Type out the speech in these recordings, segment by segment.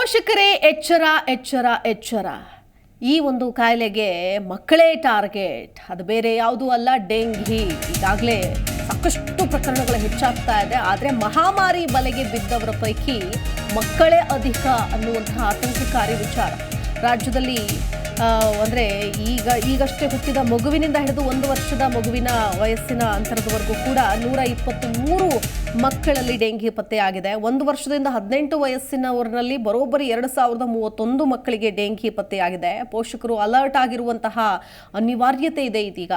ಪೋಷಕರೇ ಎಚ್ಚರ ಎಚ್ಚರ ಎಚ್ಚರ. ಈ ಒಂದು ಕಾಯಿಲೆಗೆ ಮಕ್ಕಳೇ ಟಾರ್ಗೆಟ್. ಅದು ಬೇರೆ ಯಾವುದೂ ಅಲ್ಲ, ಡೆಂಘಿ. ಈಗಾಗಲೇ ಸಾಕಷ್ಟು ಪ್ರಕರಣಗಳು ಹೆಚ್ಚಾಗ್ತಾ ಇದೆ. ಆದರೆ ಮಹಾಮಾರಿ ಬಲೆಗೆ ಬಿದ್ದವರ ಪೈಕಿ ಮಕ್ಕಳೇ ಅಧಿಕ ಅನ್ನುವಂತಹ ಆತಂಕಕಾರಿ ವಿಚಾರ. ರಾಜ್ಯದಲ್ಲಿ ಅಂದರೆ ಈಗಷ್ಟೇ ಹುಟ್ಟಿದ ಮಗುವಿನಿಂದ ಹಿಡಿದು 1 ವರ್ಷದ ಮಗುವಿನ ವಯಸ್ಸಿನ ಅಂತರದವರೆಗೂ ಕೂಡ 123 ಮಕ್ಕಳಲ್ಲಿ ಡೆಂಗಿ ಪತ್ತೆಯಾಗಿದೆ. 1 ವರ್ಷದಿಂದ 18 ವಯಸ್ಸಿನವರಲ್ಲಿ ಬರೋಬ್ಬರಿ 2031 ಮಕ್ಕಳಿಗೆ ಡೆಂಗಿ ಪತ್ತೆಯಾಗಿದೆ. ಪೋಷಕರು ಅಲರ್ಟ್ ಆಗಿರುವಂತಹ ಅನಿವಾರ್ಯತೆ ಇದೆ ಇದೀಗ.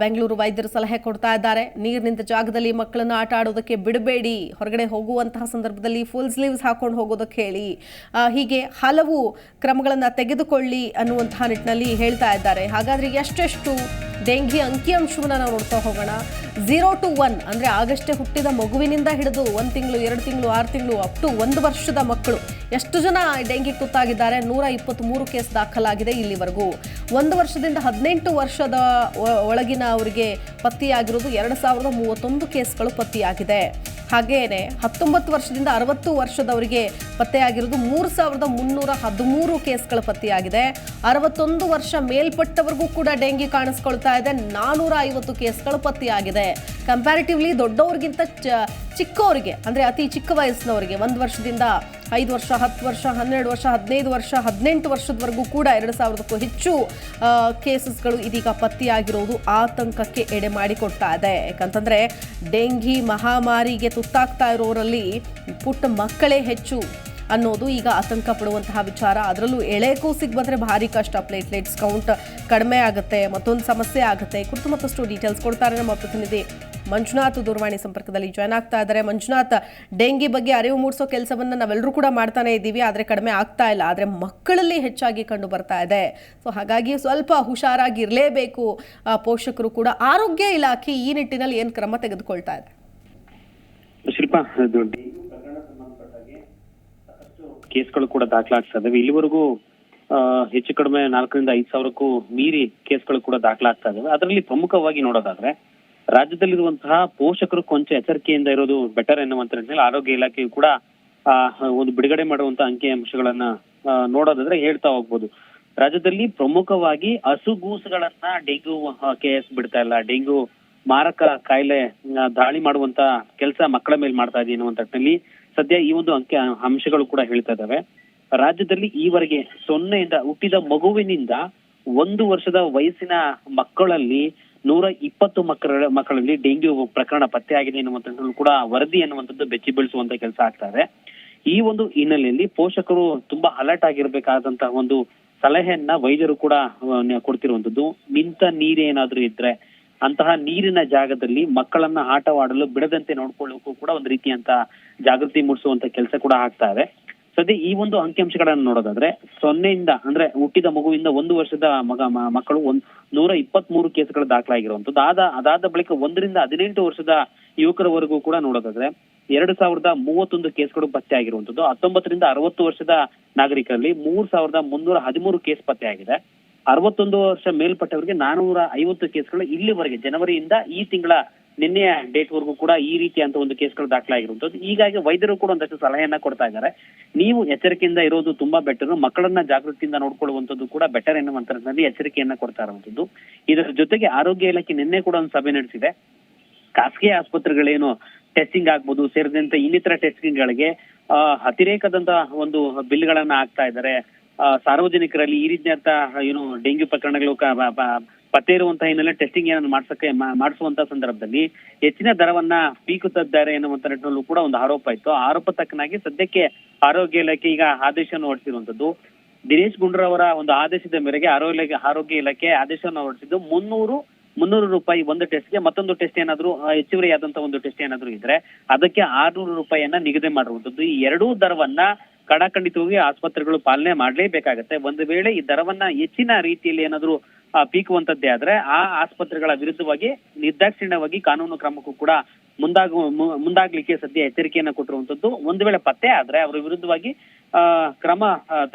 ಬೆಂಗಳೂರು ವೈದ್ಯರು ಸಲಹೆ ಕೊಡ್ತಾ ಇದ್ದಾರೆ, ನೀರು ನಿಂತ ಜಾಗದಲ್ಲಿ ಮಕ್ಕಳನ್ನು ಆಟ ಆಡೋದಕ್ಕೆ ಬಿಡಬೇಡಿ, ಹೊರಗಡೆ ಹೋಗುವಂತಹ ಸಂದರ್ಭದಲ್ಲಿ ಫುಲ್ ಸ್ಲೀವ್ಸ್ ಹಾಕೊಂಡು ಹೋಗೋದಕ್ಕೆ ಹೇಳಿ, ಹೀಗೆ ಹಲವು ಕ್ರಮಗಳನ್ನು ತೆಗೆದುಕೊಳ್ಳಿ ಅನ್ನುವಂತಹ ನಿಟ್ಟಿನಲ್ಲಿ ಹೇಳ್ತಾ ಇದ್ದಾರೆ. ಹಾಗಾದ್ರೆ ಎಷ್ಟೆಷ್ಟು ಡೆಂಗಿ ಅಂಕಿಅಂಶವನ್ನು ನಾವು ನೋಡ್ತಾ ಹೋಗೋಣ. 0 to 1 ಅಂದರೆ ಆಗಷ್ಟೇ ಹುಟ್ಟಿದ ಮಗುವಿನಿಂದ ಹಿಡಿದು 1 ತಿಂಗಳು, 2 ತಿಂಗಳು, 6 ತಿಂಗಳು, ಅಪ್ ಟು 1 ವರ್ಷದ ಮಕ್ಕಳು ಎಷ್ಟು ಜನ ಡೆಂಗಿ ತುತ್ತಾಗಿದ್ದಾರೆ? 123 ಕೇಸ್ ದಾಖಲಾಗಿದೆ ಇಲ್ಲಿವರೆಗೂ. 1 ವರ್ಷದಿಂದ 18 ವರ್ಷದ ಒಳಗಿನ ಅವರಿಗೆ ಪತ್ತೆಯಾಗಿರೋದು 2031 ಕೇಸ್ಗಳು ಪತ್ತೆಯಾಗಿದೆ. ಹಾಗೇನೆ 19 ವರ್ಷದಿಂದ 60 ವರ್ಷದವರಿಗೆ ಪತ್ತೆಯಾಗಿರೋದು 3313 ಕೇಸ್ಗಳು ಪತ್ತೆಯಾಗಿದೆ. 61 ವರ್ಷ ಮೇಲ್ಪಟ್ಟವರಿಗೂ ಕೂಡ ಡೆಂಗಿ ಕಾಣಿಸ್ಕೊಳ್ತಾ ಇದೆ. 450 ಕೇಸ್ಗಳು ಪತ್ತೆಯಾಗಿದೆ. ಕಂಪ್ಯಾರಿಟಿವ್ಲಿ ದೊಡ್ಡವರಿಗಿಂತ ಚಿಕ್ಕವರಿಗೆ, ಅಂದರೆ ಅತಿ ಚಿಕ್ಕ ವಯಸ್ಸಿನವರಿಗೆ 1 ವರ್ಷದಿಂದ 5 ವರ್ಷ, 10 ವರ್ಷ, 12 ವರ್ಷ, 15 ವರ್ಷ, 18 ವರ್ಷದವರೆಗೂ ಕೂಡ 2000ಕ್ಕೂ ಹೆಚ್ಚು ಕೇಸಸ್ಗಳು ಇದೀಗ ಪತ್ತೆಯಾಗಿರೋದು ಆತಂಕಕ್ಕೆ ಎಡೆ ಮಾಡಿಕೊಡ್ತಾ ಇದೆ. ಯಾಕಂತಂದರೆ ಡೆಂಗಿ ಮಹಾಮಾರಿಗೆ ತುತ್ತಾಗ್ತಾ ಇರೋರಲ್ಲಿ ಪುಟ್ಟ ಮಕ್ಕಳೇ ಹೆಚ್ಚು ಅನ್ನೋದು ಈಗ ಆತಂಕ ಪಡುವಂತಹ ವಿಚಾರ. ಅದರಲ್ಲೂ ಎಳೆ ಕೂಸಿಗೆ ಬಂದರೆ ಭಾರಿ ಕಷ್ಟ. ಪ್ಲೇಟ್ಲೆಟ್ಸ್ ಕೌಂಟ್ ಕಡಿಮೆ ಆಗುತ್ತೆ, ಮತ್ತೊಂದು ಸಮಸ್ಯೆ ಆಗುತ್ತೆ. ಕುರಿತು ಮತ್ತಷ್ಟು ಡೀಟೇಲ್ಸ್ ಕೊಡ್ತಾರೆ ನಮ್ಮ ಪ್ರತಿನಿಧಿ ಮಂಜುನಾಥ್. ದೂರವಾಣಿ ಸಂಪರ್ಕದಲ್ಲಿ ಜಾಯ್ನ್ ಆಗ್ತಾ ಇದ್ದಾರೆ. ಮಂಜುನಾಥ್, ಡೆಂಗಿ ಬಗ್ಗೆ ಅರಿವು ಮೂಡಿಸೋ ಕೆಲಸವನ್ನು ನಾವೆಲ್ಲರೂ ಕೂಡ ಮಾಡ್ತಾನೆ ಇದ್ದೀವಿ, ಆದರೆ ಕಡಿಮೆ ಆಗ್ತಾ ಇಲ್ಲ. ಆದರೆ ಮಕ್ಕಳಲ್ಲಿ ಹೆಚ್ಚಾಗಿ ಕಂಡು ಬರ್ತಾ ಇದೆ. ಸೊ ಹಾಗಾಗಿ ಸ್ವಲ್ಪ ಹುಷಾರಾಗಿರಲೇಬೇಕು ಪೋಷಕರು ಕೂಡ. ಆರೋಗ್ಯ ಇಲಾಖೆ ಈ ನಿಟ್ಟಿನಲ್ಲಿ ಏನು ಕ್ರಮ ತೆಗೆದುಕೊಳ್ತಾ ಇದೆ? ಶಿಲ್ಪಾ, ಕೇಸ್ಗಳು ಕೂಡ ದಾಖಲಾಗ್ತಾ ಇದಾವೆ. ಇಲ್ಲಿವರೆಗೂ ಹೆಚ್ಚು ಕಡಿಮೆ 4ರಿಂದ 5 ಸಾವಿರಕ್ಕೂ ಮೀರಿ ಕೇಸ್ಗಳು ಕೂಡ ದಾಖಲಾಗ್ತಾ ಇದಾವೆ. ಅದರಲ್ಲಿ ಪ್ರಮುಖವಾಗಿ ನೋಡೋದಾದ್ರೆ ರಾಜ್ಯದಲ್ಲಿರುವಂತಹ ಪೋಷಕರು ಕೊಂಚ ಎಚ್ಚರಿಕೆಯಿಂದ ಇರೋದು ಬೆಟರ್ ಎನ್ನುವಂತ ನಿಟ್ಟಿನಲ್ಲಿ ಆರೋಗ್ಯ ಇಲಾಖೆಯು ಕೂಡ ಒಂದು ಬಿಡುಗಡೆ ಮಾಡುವಂತ ಅಂಕಿಅಂಶಗಳನ್ನ ನೋಡೋದಾದ್ರೆ ಹೇಳ್ತಾ ಹೋಗ್ಬೋದು. ರಾಜ್ಯದಲ್ಲಿ ಪ್ರಮುಖವಾಗಿ ಹಸುಗೂಸುಗಳನ್ನ ಡೆಂಗ್ಯೂ ಕೇಸ್ ಬಿಡ್ತಾ ಇಲ್ಲ. ಡೆಂಗ್ಯೂ ಮಾರಕ ಕಾಯಿಲೆ ದಾಳಿ ಮಾಡುವಂತ ಕೆಲಸ ಮಕ್ಕಳ ಮೇಲೆ ಮಾಡ್ತಾ ಇದೆ ಎನ್ನುವಂತ ನಿಟ್ಟಿನಲ್ಲಿ ಸದ್ಯ ಈ ಒಂದು ಅಂಶಗಳು ಕೂಡ ಹೇಳ್ತಾ ಇದಾವೆ. ರಾಜ್ಯದಲ್ಲಿ ಈವರೆಗೆ 0ಯಿಂದ ಹುಟ್ಟಿದ ಮಗುವಿನಿಂದ 1 ವರ್ಷದ ವಯಸ್ಸಿನ ಮಕ್ಕಳಲ್ಲಿ 120 ಮಕ್ಕಳಲ್ಲಿ ಡೆಂಗ್ಯೂ ಪ್ರಕರಣ ಪತ್ತೆಯಾಗಿದೆ ಎನ್ನುವಂಥದ್ದು ಕೂಡ ವರದಿ ಎನ್ನುವಂಥದ್ದು ಬೆಚ್ಚಿ ಬೀಳಿಸುವಂತ ಕೆಲಸ ಆಗ್ತಾ ಇದೆ. ಈ ಒಂದು ಹಿನ್ನೆಲೆಯಲ್ಲಿ ಪೋಷಕರು ತುಂಬಾ ಅಲರ್ಟ್ ಆಗಿರ್ಬೇಕಾದಂತಹ ಒಂದು ಸಲಹೆಯನ್ನ ವೈದ್ಯರು ಕೂಡ ಕೊಡ್ತಿರುವಂತದ್ದು. ನಿಂತ ನೀರೇನಾದ್ರೂ ಇದ್ರೆ ಅಂತಹ ನೀರಿನ ಜಾಗದಲ್ಲಿ ಮಕ್ಕಳನ್ನ ಆಟವಾಡಲು ಬಿಡದಂತೆ ನೋಡ್ಕೊಳ್ಳೋಕ್ಕೂ ಕೂಡ ಒಂದು ರೀತಿಯಂತ ಜಾಗೃತಿ ಮೂಡಿಸುವಂತ ಕೆಲಸ ಕೂಡ ಆಗ್ತಾ ಇದೆ. ಸದ್ಯ ಈ ಒಂದು ಅಂಕಿಅಂಶಗಳನ್ನ ನೋಡೋದಾದ್ರೆ 0ಯಿಂದ ಅಂದ್ರೆ ಹುಟ್ಟಿದ ಮಗುವಿಂದ 1 ವರ್ಷದ ಮಕ್ಕಳು 123 ಕೇಸ್ಗಳು ದಾಖಲಾಗಿರುವಂತದ್ದು. ಅದಾದ ಬಳಿಕ 1ರಿಂದ 18 ವರ್ಷದ ಯುವಕರವರೆಗೂ ಕೂಡ ನೋಡೋದಾದ್ರೆ 2031 ಕೇಸ್ಗಳು ಪತ್ತೆ ಆಗಿರುವಂತದ್ದು. 19ರಿಂದ 60 ವರ್ಷದ ನಾಗರಿಕರಲ್ಲಿ 3313 ಕೇಸ್ ಪತ್ತೆ ಆಗಿದೆ. 61 ವರ್ಷ ಮೇಲ್ಪಟ್ಟವರಿಗೆ 450 ಕೇಸ್ಗಳು ಇಲ್ಲಿವರೆಗೆ ಜನವರಿಯಿಂದ ಈ ತಿಂಗಳ ನಿನ್ನೆಯ ಡೇಟ್ ವರೆಗೂ ಕೂಡ ಈ ರೀತಿಯಂತ ಒಂದು ಕೇಸ್ಗಳು ದಾಖಲಾಗಿರುವಂತದ್ದು. ಹೀಗಾಗಿ ವೈದ್ಯರು ಕೂಡ ಒಂದಷ್ಟು ಸಲಹೆಯನ್ನ ಕೊಡ್ತಾ ಇದ್ದಾರೆ. ನೀವು ಎಚ್ಚರಿಕೆಯಿಂದ ಇರೋದು ತುಂಬಾ ಬೆಟರ್, ಮಕ್ಕಳನ್ನ ಜಾಗೃತಿಯಿಂದ ನೋಡ್ಕೊಳ್ಳುವಂತದ್ದು ಕೂಡ ಬೆಟರ್ ಎನ್ನುವಂತರಲ್ಲಿ ಎಚ್ಚರಿಕೆಯನ್ನ ಕೊಡ್ತಾ ಇರುವಂತದ್ದು. ಇದರ ಜೊತೆಗೆ ಆರೋಗ್ಯ ಇಲಾಖೆ ನಿನ್ನೆ ಕೂಡ ಒಂದು ಸಭೆ ನಡೆಸಿದೆ. ಖಾಸಗಿ ಆಸ್ಪತ್ರೆಗಳೇನು ಟೆಸ್ಟಿಂಗ್ ಆಗ್ಬೋದು ಸೇರಿದಂತೆ ಇನ್ನಿತರ ಟೆಸ್ಟಿಂಗ್ ಗಳಿಗೆ ಅತಿರೇಕದಂತ ಒಂದು ಬಿಲ್ಗಳನ್ನ ಹಾಕ್ತಾ ಇದ್ದಾರೆ. ಸಾರ್ವಜನಿಕರಲ್ಲಿ ಈ ರೀತಿಯಂತ ಡೆಂಗ್ಯೂ ಪ್ರಕರಣಗಳು ಪತ್ತೆ ಇರುವಂತಹ ಹಿನ್ನೆಲೆ ಟೆಸ್ಟಿಂಗ್ ಏನಾದ್ರು ಮಾಡಿಸುವಂತ ಸಂದರ್ಭದಲ್ಲಿ ಹೆಚ್ಚಿನ ದರವನ್ನ ಪೀಕುತ್ತಿದ್ದಾರೆ ಎನ್ನುವಂತ ನಿಟ್ಟಿನಲ್ಲೂ ಕೂಡ ಒಂದು ಆರೋಪ ಇತ್ತು. ಆರೋಪ ತಕ್ಕನಾಗಿ ಸದ್ಯಕ್ಕೆ ಆರೋಗ್ಯ ಇಲಾಖೆ ಈಗ ಆದೇಶವನ್ನು ಹೊರಡಿಸಿರುವಂತದ್ದು. ದಿನೇಶ್ ಗುಂಡೂರಾವ್ ಒಂದು ಆದೇಶದ ಮೇರೆಗೆ ಆರೋಗ್ಯ ಇಲಾಖೆ ಆದೇಶವನ್ನು ಹೊರಡಿಸಿದ್ದು 300 ರೂಪಾಯಿ ಒಂದು ಟೆಸ್ಟ್ಗೆ, ಮತ್ತೊಂದು ಟೆಸ್ಟ್ ಏನಾದ್ರು ಹೆಚ್ಚುವರಿಯಾದಂತ ಒಂದು ಟೆಸ್ಟ್ ಏನಾದ್ರು ಇದ್ರೆ ಅದಕ್ಕೆ 600 ರೂಪಾಯಿಯನ್ನ ನಿಗದಿ ಮಾಡಿರುವಂತದ್ದು. ಈ ಎರಡೂ ದರವನ್ನ ಕಡಾಖಂಡಿತವಾಗಿ ಆಸ್ಪತ್ರೆಗಳು ಪಾಲನೆ ಮಾಡಲೇಬೇಕಾಗತ್ತೆ. ಒಂದು ವೇಳೆ ಈ ದರವನ್ನ ಹೆಚ್ಚಿನ ರೀತಿಯಲ್ಲಿ ಏನಾದ್ರು ಪೀಕುವಂತದ್ದೇ ಆದ್ರೆ ಆ ಆಸ್ಪತ್ರೆಗಳ ವಿರುದ್ಧವಾಗಿ ನಿರ್ದಾಕ್ಷಿಣ್ಯವಾಗಿ ಕಾನೂನು ಕ್ರಮಕ್ಕೂ ಕೂಡ ಮುಂದಾಗ್ಲಿಕ್ಕೆ ಸದ್ಯ ಎಚ್ಚರಿಕೆಯನ್ನ ಕೊಟ್ಟಿರುವಂತದ್ದು. ಒಂದು ವೇಳೆ ಪತ್ತೆ ಆದ್ರೆ ಅವರ ವಿರುದ್ಧವಾಗಿ ಕ್ರಮ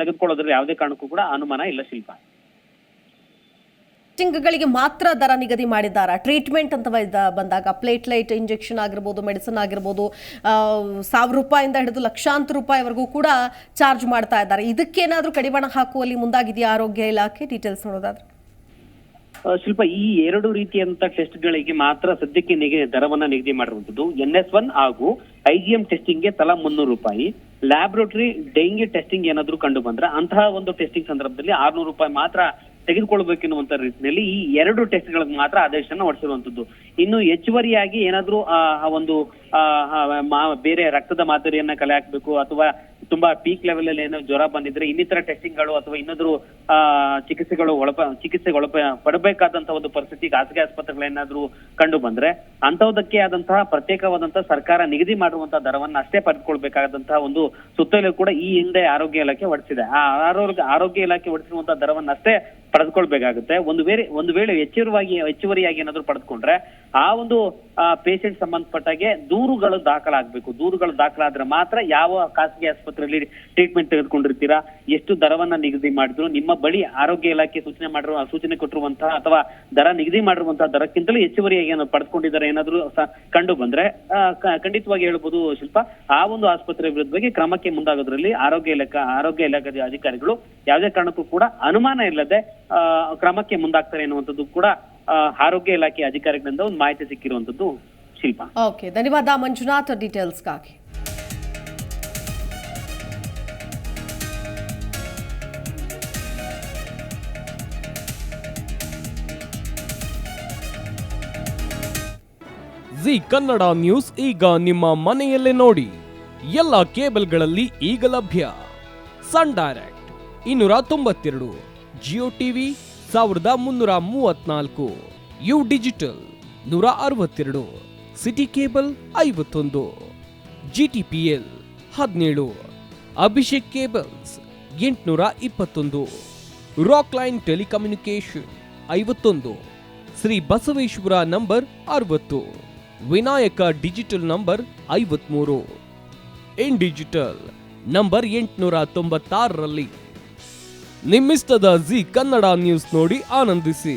ತೆಗೆದುಕೊಳ್ಳೋದ್ರಲ್ಲಿ ಯಾವುದೇ ಕಾರಣಕ್ಕೂ ಕೂಡ ಅನುಮಾನ ಇಲ್ಲ. ಶಿಲ್ಪ. ಟೆಸ್ಟಿಂಗ್ಗಳಿಗೆ ಮಾತ್ರ ದರ ನಿಗದಿ ಮಾಡಿದ್ದಾರೆ. ಟ್ರೀಟ್ಮೆಂಟ್ ಅಂತ ಬಂದಾಗ ಪ್ಲೇಟ್ಲೈಟ್ ಇಂಜೆಕ್ಷನ್ ಆಗಿರ್ಬೋದು, ಮೆಡಿಸಿನ್ ಆಗಿರ್ಬೋದು, ₹1,000 ಹಿಡಿದು ಲಕ್ಷಾಂತರ ರೂಪಾಯಿವರೆಗೂ ಕೂಡ ಚಾರ್ಜ್ ಮಾಡ್ತಾ ಇದ್ದಾರೆ. ಇದಕ್ಕೇನಾದರೂ ಕಡಿವಾಣ ಹಾಕುವಲ್ಲಿ ಮುಂದಾಗಿದೆಯಾ ಆರೋಗ್ಯ ಇಲಾಖೆ? ಡೀಟೇಲ್ಸ್ ನೋಡೋದಾದ್ರೆ ಶಿಲ್ಪ, ಈ 2 ರೀತಿಯಂತ ಟೆಸ್ಟ್ಗಳಿಗೆ ಮಾತ್ರ ಸದ್ಯಕ್ಕೆ ದರವನ್ನ ನಿಗದಿ ಮಾಡಿರುವಂತದ್ದು. NS1 ಹಾಗೂ IgM ಟೆಸ್ಟಿಂಗ್ ಗೆ ತಲಾ ₹300. ಲ್ಯಾಬ್ರೋಟರಿ ಡೆಂಗಿ ಟೆಸ್ಟಿಂಗ್ ಏನಾದ್ರು ಕಂಡು ಬಂದ್ರೆ ಅಂತಹ ಒಂದು ಟೆಸ್ಟಿಂಗ್ ಸಂದರ್ಭದಲ್ಲಿ ₹600 ಮಾತ್ರ ತೆಗೆದುಕೊಳ್ಬೇಕೆನ್ನುವಂತ ರೀತಿಯಲ್ಲಿ ಈ 2 ಟೆಸ್ಟ್ಗಳಿಗೆ ಮಾತ್ರ ಆದೇಶನ ಹೊರಡಿಸಿರುವಂತದ್ದು. ಇನ್ನು ಹೆಚ್ಚುವರಿಯಾಗಿ ಏನಾದ್ರೂ ಒಂದು ಬೇರೆ ರಕ್ತದ ಮಾದರಿಯನ್ನ ಕಲೆ ಹಾಕ್ಬೇಕು ಅಥವಾ ತುಂಬಾ ಪೀಕ್ ಲೆವೆಲ್ ಅಲ್ಲಿ ಏನೋ ಜ್ವರ ಬಂದಿದ್ರೆ ಇನ್ನಿತರ ಟೆಸ್ಟಿಂಗ್ ಗಳು ಅಥವಾ ಇನ್ನೊಂದು ಚಿಕಿತ್ಸೆಗೆ ಪಡಬೇಕಾದಂತಹ ಒಂದು ಪರಿಸ್ಥಿತಿ ಖಾಸಗಿ ಆಸ್ಪತ್ರೆಗಳೇನಾದ್ರೂ ಕಂಡು ಬಂದ್ರೆ ಅಂತಹದಕ್ಕೆ ಆದಂತಹ ಪ್ರತ್ಯೇಕವಾದಂತಹ ಸರ್ಕಾರ ನಿಗದಿ ಮಾಡುವಂತಹ ದರವನ್ನ ಅಷ್ಟೇ ಪಡೆದುಕೊಳ್ಬೇಕಾದಂತಹ ಒಂದು ಸುತ್ತೋಲೆ ಕೂಡ ಈ ಹಿಂದೆ ಆರೋಗ್ಯ ಇಲಾಖೆ ಹೊರಡಿಸಿದೆ. ಆ ಆರೋಗ್ಯ ಇಲಾಖೆ ಹೊರಡಿಸಿರುವಂತಹ ದರವನ್ನ ಅಷ್ಟೇ ಪಡೆದುಕೊಳ್ಬೇಕಾಗುತ್ತೆ. ಒಂದು ವೇಳೆ ಹೆಚ್ಚುವರಿಯಾಗಿ ಏನಾದ್ರು ಪಡೆದುಕೊಂಡ್ರೆ ಆ ಒಂದು ಪೇಷಂಟ್ ಸಂಬಂಧಪಟ್ಟಾಗೆ ದೂರುಗಳು ದಾಖಲಾಗಬೇಕು. ದೂರುಗಳು ದಾಖಲಾದ್ರೆ ಮಾತ್ರ ಯಾವ ಖಾಸಗಿ ಆಸ್ಪತ್ರೆಯಲ್ಲಿ ಟ್ರೀಟ್ಮೆಂಟ್ ತೆಗೆದುಕೊಂಡಿರ್ತೀರಾ, ಎಷ್ಟು ದರವನ್ನ ನಿಗದಿ ಮಾಡಿದ್ರು, ನಿಮ್ಮ ಬಳಿ ಆರೋಗ್ಯ ಇಲಾಖೆ ಸೂಚನೆ ಕೊಟ್ಟಿರುವಂತಹ ಅಥವಾ ದರ ನಿಗದಿ ಮಾಡಿರುವಂತಹ ದರಕ್ಕಿಂತಲೂ ಹೆಚ್ಚುವರಿಯಾಗಿ ಏನಾದ್ರು ಪಡೆದುಕೊಂಡಿದ್ದಾರೆ ಏನಾದ್ರು ಕಂಡು ಬಂದ್ರೆ ಖಂಡಿತವಾಗಿ ಹೇಳ್ಬೋದು ಶಿಲ್ಪ, ಆ ಒಂದು ಆಸ್ಪತ್ರೆ ವಿರುದ್ಧವಾಗಿ ಕ್ರಮಕ್ಕೆ ಮುಂದಾಗೋದ್ರಲ್ಲಿ ಆರೋಗ್ಯ ಇಲಾಖೆ ಅಧಿಕಾರಿಗಳು ಯಾವುದೇ ಕಾರಣಕ್ಕೂ ಕೂಡ ಅನುಮಾನ ಇಲ್ಲದೆ ಕ್ರಮಕ್ಕೆ ಮುಂದಾಗ್ತಾರೆ ಎನ್ನುವಂಥದ್ದು ಕೂಡ ಆರೋಗ್ಯ ಇಲಾಖೆ ಅಧಿಕಾರಿಗಳಿಂದ ಒಂದು ಮಾಹಿತಿ ಸಿಕ್ಕಿರುವಂತದ್ದು ಶಿಲ್ಪ. ಓಕೆ, ಧನ್ಯವಾದ ಮಂಜುನಾಥ್ ಡೀಟೇಲ್ಸ್ಗಾಗಿ. ಜಿ ಕನ್ನಡ ನ್ಯೂಸ್ ಈಗ ನಿಮ್ಮ ಮನೆಯಲ್ಲೇ ನೋಡಿ. ಎಲ್ಲ ಕೇಬಲ್ಗಳಲ್ಲಿ ಈಗ ಲಭ್ಯ. Sun Direct 292, Jio TV 1334, U Digital 162, City Cable 51, GTPL 17, Abhishek cables 821, Rockline telecommunication 51, Shri Basaveshwara number 60, Vinayaka digital number 53, In Digital number 896ರಲ್ಲಿ. ನಿಮ್ಮಿಸ್ತದ ಜಿ ಕನ್ನಡ ನ್ಯೂಸ್ ನೋಡಿ ಆನಂದಿಸಿ.